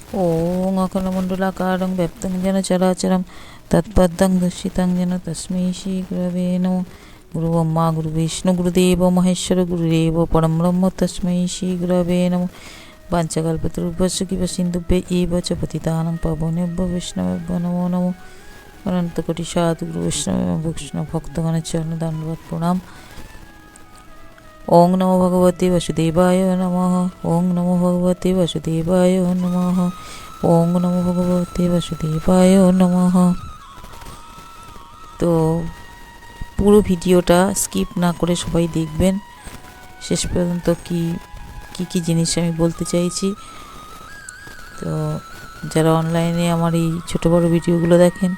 ॐ अखण्डमण्डलाकारं व्याप्तं येन चराचरं तत्पदं दर्शितं येन तस्मै श्रीगुरवे नमः। गुरु ब्रह्मा गुरु विष्णु गुरुदेव महेश्वर गुरुदेव परं ब्रह्म तस्मै श्रीगुरवे नमः। वाञ्छाकल्पतरुभ्यश्च कृपा सिन्धुभ्य एव च पतितानां पावनेभ्यो वैष्णवेभ्यो नमो नमः। अनन्तकोटि साधु गुरु वैष्णव भक्तगण चरण दण्डवत् प्रणाम। ओं नमो भगवते वसुदेवाय नमः। ओं नमो भगवते वसुदेवाय नमः। ओं नमो भगवते वसुदेवाय नमः। तो পুরো ভিডিওটা স্কিপ না করে সবাই দেখবেন শেষ পর্যন্ত কি জিনিস আমি বলতে চাইছি। তো যারা অনলাইনে আমার এই ছোট বড় ভিডিওগুলো দেখেন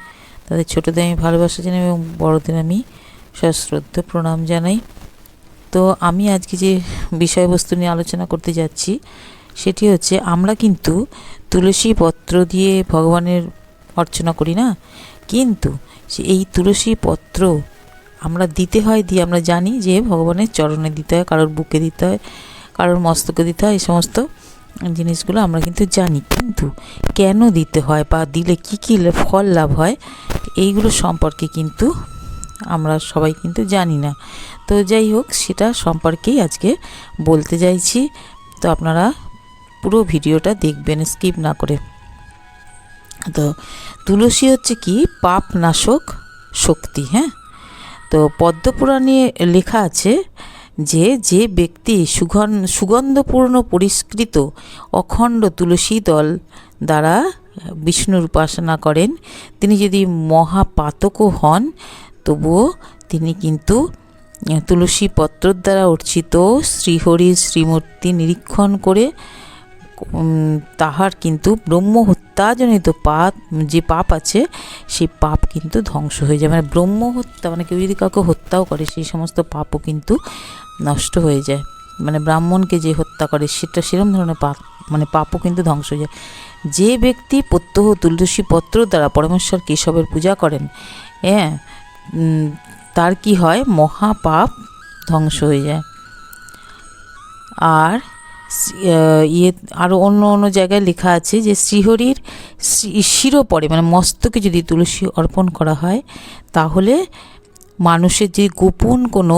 তাদের ছোটদের আমি ভালোবাসা জানাই এবং বড়দের আমি সশ্রদ্ধ প্রণাম জানাই। তো আমি আজকে যে বিষয়বস্তু নিয়ে আলোচনা করতে যাচ্ছি সেটি হচ্ছে, আমরা কিন্তু তুলসী পত্র দিয়ে ভগবানের অর্চনা করি না, কিন্তু এই তুলসী পত্র আমরা দিতে হয় দিয়ে আমরা জানি যে ভগবানের চরণে দিতে হয়, কারোর বুকে দিতে হয়, কারোর মস্তকে দিতে হয়, এই সমস্ত জিনিসগুলো আমরা কিন্তু জানি। কিন্তু কেন দিতে হয় বা দিলে কী ফল লাভ হয় এইগুলো সম্পর্কে কিন্তু আমরা সবাই কিন্তু জানি না। তো যাই হোক, সেটা সম্পর্কেই আজকে বলতে চাইছি। তো আপনারা পুরো ভিডিওটা দেখবেন স্কিপ না করে। তো তুলসী হচ্ছে কি পাপ নাশক শক্তি। হ্যাঁ, তো পদ্মপুরাণে লেখা আছে যে ব্যক্তি সুগন্ধপূর্ণ পরিষ্কৃত অখণ্ড তুলসী দল দ্বারা বিষ্ণুর উপাসনা করেন, তিনি যদি মহাপাতকও হন তবুও তিনি কিন্তু তুলসী পত্র দ্বারা অর্চিত শ্রীহরির শ্রীমূর্তি নিরীক্ষণ করে তাহার কিন্তু ব্রহ্মহত্যাজনিত যে পাপ আছে সেই পাপ কিন্তু ধ্বংস হয়ে যায়। মানে ব্রহ্মহত্যা মানে কেউ যদি কাউকে হত্যাও করে সেই সমস্ত পাপও কিন্তু নষ্ট হয়ে যায়। মানে ব্রাহ্মণকে যে হত্যা করে সেটা সেরকম ধরনের পাপ, মানে পাপও কিন্তু ধ্বংস হয়ে যায়। যে ব্যক্তি প্রত্যহ তুলসী পত্র দ্বারা পরমেশ্বর কেশবের পূজা করেন, হ্যাঁ, তার কি হয়, মহাপাপ ধ্বংস হয়ে যায়। আর আরও অন্য জায়গায় লেখা আছে যে শ্রীহরির শিরোপরে মানে মস্তকে যদি তুলসী অর্পণ করা হয় তাহলে মানুষের যে গোপন কোনো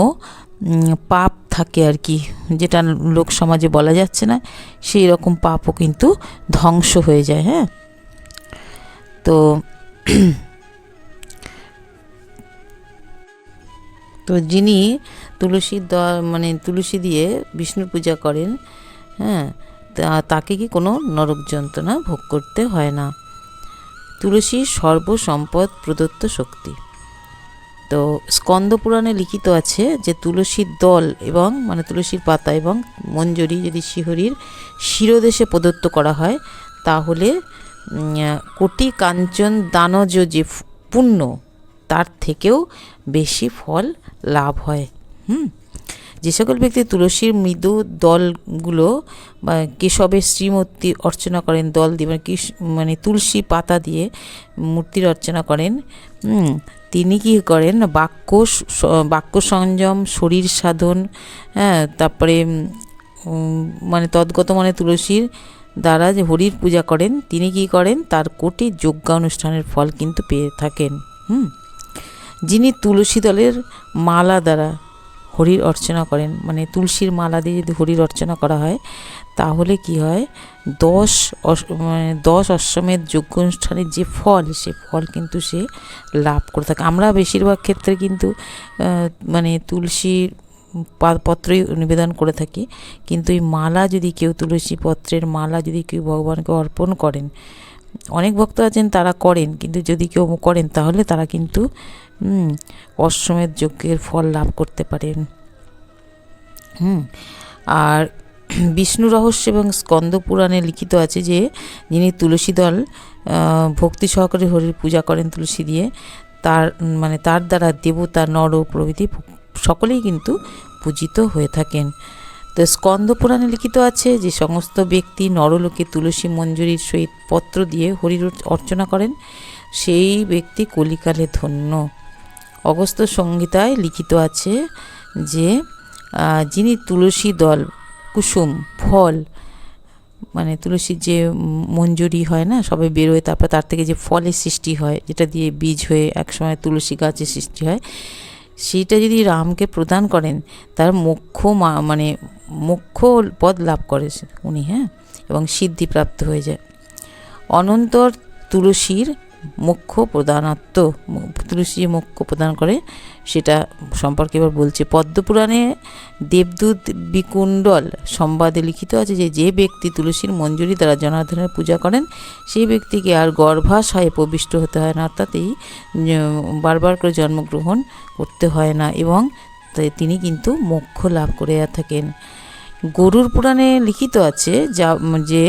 পাপ থাকে আর কি, যেটা লোক সমাজে বলা যাচ্ছে না, সেই রকম পাপও কিন্তু ধ্বংস হয়ে যায়। হ্যাঁ, তো যিনি তুলসী দিয়ে বিষ্ণুর পূজা করেন, হ্যাঁ, তাকে কি কোনো নরক যন্ত্রণা ভোগ করতে হয় না। তুলসী সর্বসম্পদ প্রদত্ত শক্তি। তো স্কন্দপুরাণে লিখিত আছে যে তুলসীর দল এবং মানে তুলসীর পাতা এবং মঞ্জরি যদি শ্রীহরির শিরোদেশে প্রদত্ত করা হয় তাহলে কোটি কাঞ্চন দানজ যে পুণ্য তার থেকেও বেশি ফল লাভ হয়। যে সকল ব্যক্তি তুলসীর মৃদু দলগুলো বা কেশবের শ্রীমূর্তি অর্চনা করেন দল দিয়ে মানে তুলসী পাতা দিয়ে মূর্তির অর্চনা করেন, তিনি কি করেন, বাক্য সংযম, শরীর সাধন, হ্যাঁ, তারপরে মানে তদ্গত মানে তুলসীর দ্বারা যে হরির পূজা করেন তিনি কি করেন, তার কোটি যজ্ঞানুষ্ঠানের ফল কিন্তু পেয়ে থাকেন। যিনি তুলসী দলের মালা দ্বারা হরির অর্চনা করেন, মানে তুলসীর মালা দিয়ে যদি হরির অর্চনা করা হয় তাহলে কি হয়, 10 অশ্বমেধ যজ্ঞ অনুষ্ঠানের যে ফল সে ফল কিন্তু সে লাভ করে থাকে। আমরা বেশিরভাগ ক্ষেত্রে কিন্তু মানে তুলসীর পত্রই নিবেদন করে থাকি, কিন্তু এই মালা যদি কেউ তুলসী পত্রের মালা যদি কেউ ভগবানকে অর্পণ করেন, অনেক ভক্ত আছেন তারা করেন, কিন্তু যদি কেউ করেন তাহলে তারা কিন্তু অশ্বমেধ যজ্ঞের ফল লাভ করতে পারেন। আর বিষ্ণু রহস্য এবং স্কন্দ পুরাণে লিখিত আছে যে যিনি তুলসী দল ভক্তি সহকারে হরির পূজা করেন তুলসী দিয়ে, তার দ্বারা দেবতা নর প্রভৃতি সকলেই কিন্তু পূজিত হয়ে থাকেন। তো স্কন্দ পুরাণে লিখিত আছে যে সমস্ত ব্যক্তি নরলোকে তুলসী মঞ্জুরির সহিত পত্র দিয়ে হরির অর্চনা করেন সেই ব্যক্তি কলিকালে ধন্য। অগস্ত্য সংহিতায় লিখিত আছে যে যিনি তুলসী দল কুসুম ফল মানে তুলসীর যে মঞ্জরি হয় না, সবে বেরোয়, তারপর তার থেকে যে ফলের সৃষ্টি হয়, যেটা দিয়ে বীজ হয়ে একসময় তুলসী গাছের সৃষ্টি হয়, সেইটা যদি রামকে প্রদান করেন, তার মোক্ষ মানে মোক্ষ পদ লাভ করে উনি, হ্যাঁ, এবং সিদ্ধিপ্রাপ্ত হয়ে যায়। অনন্তর তুলসীর মোক্ষ প্রদানাত্ম, তুলসী যে মোক্ষ প্রদান করে সেটা সম্পর্কে এবার বলছে। পদ্মপুরাণে দেবদূত বিকুণ্ডল সংবাদে লিখিত আছে যে যে ব্যক্তি তুলসীর মঞ্জুরি দ্বারা জনার্দনের পূজা করেন সেই ব্যক্তিকে আর গর্ভাশয়ে প্রবিষ্ট হতে হয় না, অর্থাৎ এই বারবার করে জন্মগ্রহণ করতে হয় না, এবং তিনি কিন্তু মোক্ষ লাভ করে থাকেন। গরুর পুরাণে লিখিত আছে যে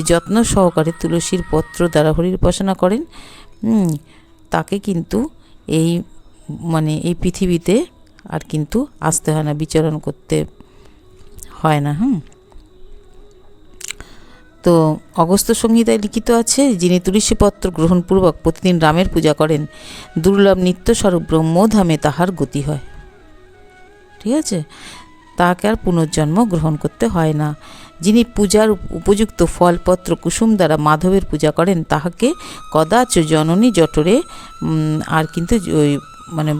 যত্ন সহকারে তুলসীর পত্র দ্বারা হরির উপাসনা করেন, তাকে কিন্তু এই মানে এই পৃথিবীতে আর কিন্তু আসতে হয় না, বিচরণ করতে হয় না। তো অগস্ত্য সংহিতায় লিখিত আছে, যিনি তুলসীপত্র গ্রহণপূর্বক প্রতিদিন রামের পূজা করেন দুর্লভ নিত্যস্বরূপ ব্রহ্মধামে তাহার গতি হয়। ঠিক আছে, তাকে আর পুনর্জন্ম গ্রহণ করতে হয় না। যিনি পূজার উপযুক্ত ফলপত্র কুসুম দ্বারা মাধবের পূজা করেন তাহাকে কদাচ জননী জঠরে আর কিন্তু ওই মানে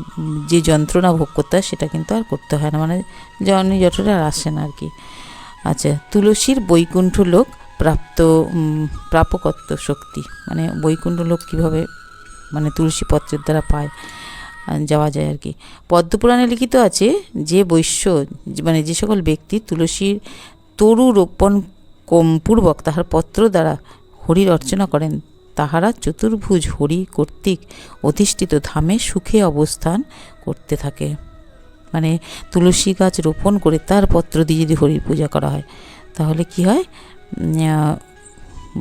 যে যন্ত্রণা ভোগ করতে হয় সেটা কিন্তু আর করতে হয় না, মানে জননী জঠরে আর আসে না আর কি। আচ্ছা, তুলসীর বৈকুণ্ঠ লোক প্রাপকত্ব শক্তি, মানে বৈকুণ্ঠ লোক কীভাবে মানে তুলসী পত্রের দ্বারা পায়, যাওয়া যায় আর কি। পদ্মপুরাণে লিখিত আছে যে বৈশ্য মানে যে সকল ব্যক্তি তুলসীর তরু রোপণ পূর্বক তাহার পত্র দ্বারা হরির অর্চনা করেন তাহারা চতুর্ভুজ হরি কর্তৃক অধিষ্ঠিত ধামে সুখে অবস্থান করতে থাকে। মানে তুলসী গাছ রোপণ করে তার পত্র দিয়ে যদি হরির পূজা করা হয় তাহলে কি হয়,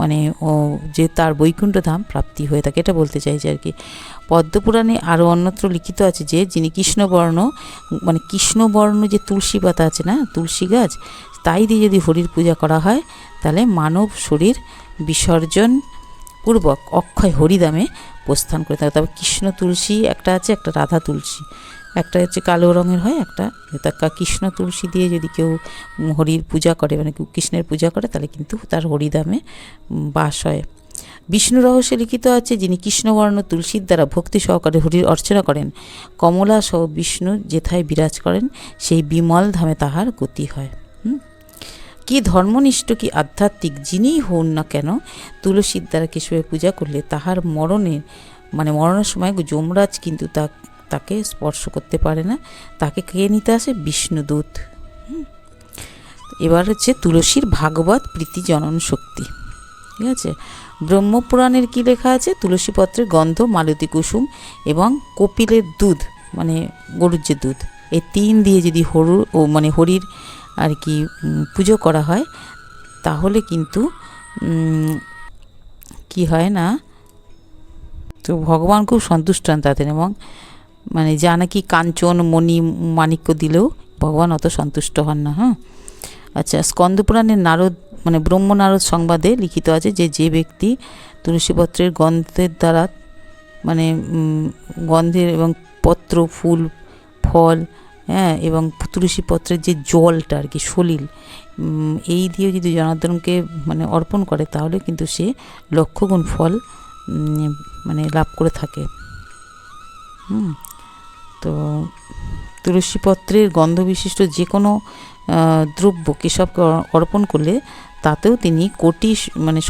মানে ও যে তার বৈকুণ্ঠ ধাম প্রাপ্তি হয়ে থাকে, এটা বলতে চাইছে আর কি। পদ্মপুরাণে আরও অন্যত্র লিখিত আছে যে যিনি কৃষ্ণবর্ণ মানে কৃষ্ণবর্ণ যে তুলসী পাতা আছে না, তুলসী গাছ, তাই দিয়ে যদি হরির পূজা করা হয় তাহলে মানব শরীর বিসর্জন পূর্বক অক্ষয় হরিধামে প্রস্থান করে থাকে। তবে কৃষ্ণ তুলসী একটা আছে, একটা রাধা তুলসী, একটা হচ্ছে কালো রঙের হয়, একটা কৃষ্ণ তুলসী দিয়ে যদি কেউ হরির পূজা করে মানে কৃষ্ণের পূজা করে তাহলে কিন্তু তার হরিধামে বাস হয়। বিষ্ণু রহস্যে লিখিত আছে যিনি কৃষ্ণবর্ণ তুলসীর দ্বারা ভক্তি সহকারে হরির অর্চনা করেন কমলা সহ বিষ্ণু যেথায় বিরাজ করেন সেই বিমল ধামে তাহার গতি হয়। কি ধর্মনিষ্ঠ কি আধ্যাত্মিক যিনিই হন না কেন তুলসীর দ্বারা কেশবের পূজা করলে তাহার মরণের সময় যমরাজ কিন্তু তাকে স্পর্শ করতে পারে না, তাকে কে নিতে আসে, বিষ্ণুদূত। এবার হচ্ছে তুলসীর ভাগবত প্রীতি জনন শক্তি। ঠিক আছে, ব্রহ্মপুরাণের কি লেখা আছে, তুলসী পত্রের গন্ধ, মালতী কুসুম এবং কপিলের দুধ মানে গরুর যে দুধ, এই তিন দিয়ে যদি হরির আর কি পুজো করা হয় তাহলে কিন্তু কি হয় না, তো ভগবান খুব সন্তুষ্ট হন তাদের, এবং মানে যা নাকি কাঞ্চন মণি মাণিক্য দিলেও ভগবান অত সন্তুষ্ট হন না। আচ্ছা, স্কন্দপুরাণের নারদ মানে ব্রহ্মনারদ সংবাদে লিখিত আছে যে ব্যক্তি তুলসীপত্রের গন্ধের দ্বারা মানে গন্ধের এবং পত্র ফুল ফল এবং তুলসী পত্রের যে জলটা আর কি সলিল এই দিয়ে যদি জনার্দনকে মানে অর্পণ করে তাহলে কিন্তু সে লক্ষগুণ ফল মানে লাভ করে থাকে। তো তুলসী পত্রের গন্ধ বিশিষ্ট যে কোনো দ্রব্য কেশবকে অর্পণ করলে তাতেও তিনি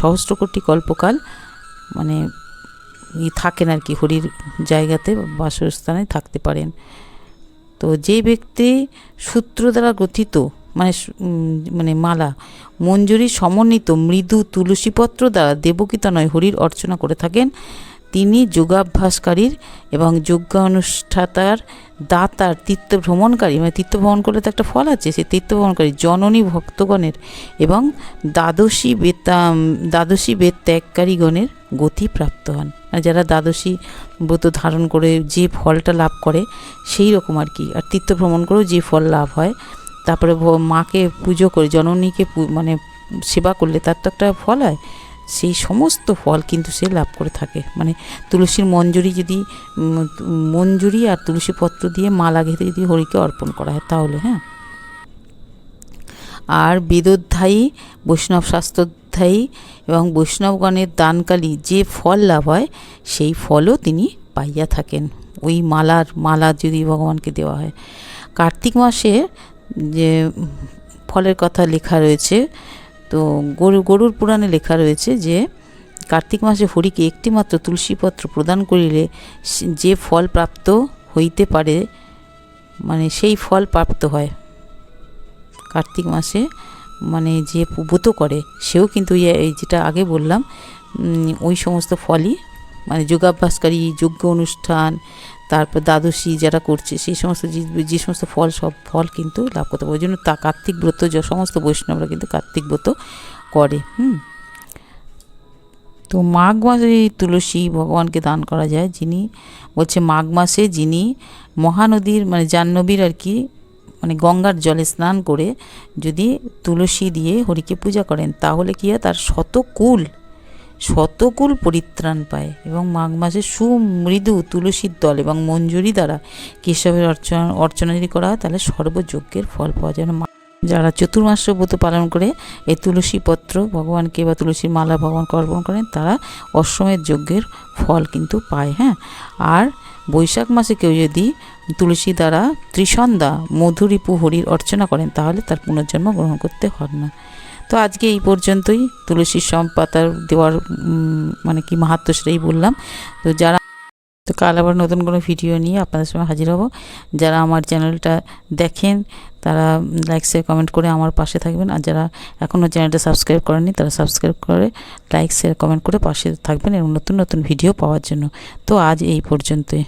সহস্র কোটি কল্পকাল মানে থাকেন আর কি, হরির জায়গাতে বাসস্থানে থাকতে পারেন। তো যে ব্যক্তি সূত্র দ্বারা গঠিত মানে মালা মঞ্জুরি সমন্বিত মৃদু তুলসীপত্র দ্বারা দেবকীতনয় হরির অর্চনা করে থাকেন তিনি যোগাভ্যাসকারীর এবং যজ্ঞানুষ্ঠাতার দাতার তীর্থভ্রমণকারী, মানে তীর্থভ্রমণ করলে তো একটা ফল আছে, সেই তীর্থভ্রমণকারী জননী ভক্তগণের এবং দ্বাদশী বেদ ত্যাগকারীগণের গতি প্রাপ্ত হন। মানে যারা দ্বাদশী ব্রত ধারণ করে যে ফলটা লাভ করে সেই রকম আর কি, আর তীর্থভ্রমণ করেও যে ফল লাভ হয়, তারপরে মাকে পুজো করে জননীকে মানে সেবা করলে তার তো একটা ফল হয়, সেই সমস্ত ফল কিন্তু সে লাভ করে থাকে। মানে তুলসীর মঞ্জুরি আর তুলসী পত্র দিয়ে মালা ঘেঁথে যদি হরিকে অর্পণ করা হয় তাহলে। আর বেদোধ্যায়ী বৈষ্ণব শাস্ত্রাধ্যায়ী এবং বৈষ্ণবগণের দানকালী যে ফল লাভ হয় সেই ফলও তিনি পাইয়া থাকেন ওই মালা যদি ভগবানকে দেওয়া হয়। কার্তিক মাসে যে ফলের কথা লেখা রয়েছে, তো গরুর পুরাণে লেখা রয়েছে যে কার্তিক মাসে হরিকে একটিমাত্র তুলসীপত্র প্রদান করিলে যে ফল প্রাপ্ত হইতে পারে, মানে সেই ফল প্রাপ্ত হয়। কার্তিক মাসে মানে যে ব্রত করে সেও কিন্তু এই যেটা আগে বললাম ওই সমস্ত ফলই, মানে যোগাভ্যাসকারী, যজ্ঞ অনুষ্ঠান, তারপর দ্বাদশী যারা করছে সেই সমস্ত যে সমস্ত ফল, সব ফল কিন্তু লাভ করতে পারে। ওই জন্য কার্তিক ব্রত যে সমস্ত বৈষ্ণবরা কিন্তু কার্তিক ব্রত করে। তো মাঘ মাসে তুলসী ভগবানকে দান করা যায়। যিনি বলছে মাঘ মাসে যিনি মহানদীর মানে জাহ্নবীর আর কি, মানে গঙ্গার জলে স্নান করে যদি তুলসী দিয়ে হরিকে পূজা করেন তাহলে কি হয়, তার শতকুল পরিত্রাণ পায়। এবং মাঘ মাসে সুমৃদু তুলসীর দল এবং মঞ্জুরি দ্বারা কেশবের অর্চনা যদি করা হয় তাহলে সর্বযজ্ঞের ফল পাওয়া যায়। যারা চতুর্মাস্য ব্রত পালন করে এই তুলসী পত্র ভগবানকে বা তুলসীর মালা ভগবানকে অর্পণ করেন তারা অশ্বমেধ যজ্ঞের ফল কিন্তু পায়। আর বৈশাখ মাসে কেউ যদি তুলসী দ্বারা ত্রিসন্ধ্যা মধুরিপু হরির অর্চনা করেন তাহলে তার পুনর্জন্ম গ্রহণ করতে হয় না। তো আজকে এই পর্যন্তই তুলসীর পাতার দেওয়ার মানে কি মাহাত্ম্য সেটাই বললাম। তো কাল আবার নতুন কোনো ভিডিও নিয়ে আপনাদের সঙ্গে হাজির হব। যারা আমার চ্যানেলটা দেখেন তারা লাইক শেয়ার কমেন্ট করে আমার পাশে থাকবেন, আর যারা এখনও চ্যানেলটা সাবস্ক্রাইব করেননি তারা সাবস্ক্রাইব করে লাইক শেয়ার কমেন্ট করে পাশে থাকবেন এবং নতুন ভিডিও পাওয়ার জন্য। তো আজ এই পর্যন্তই।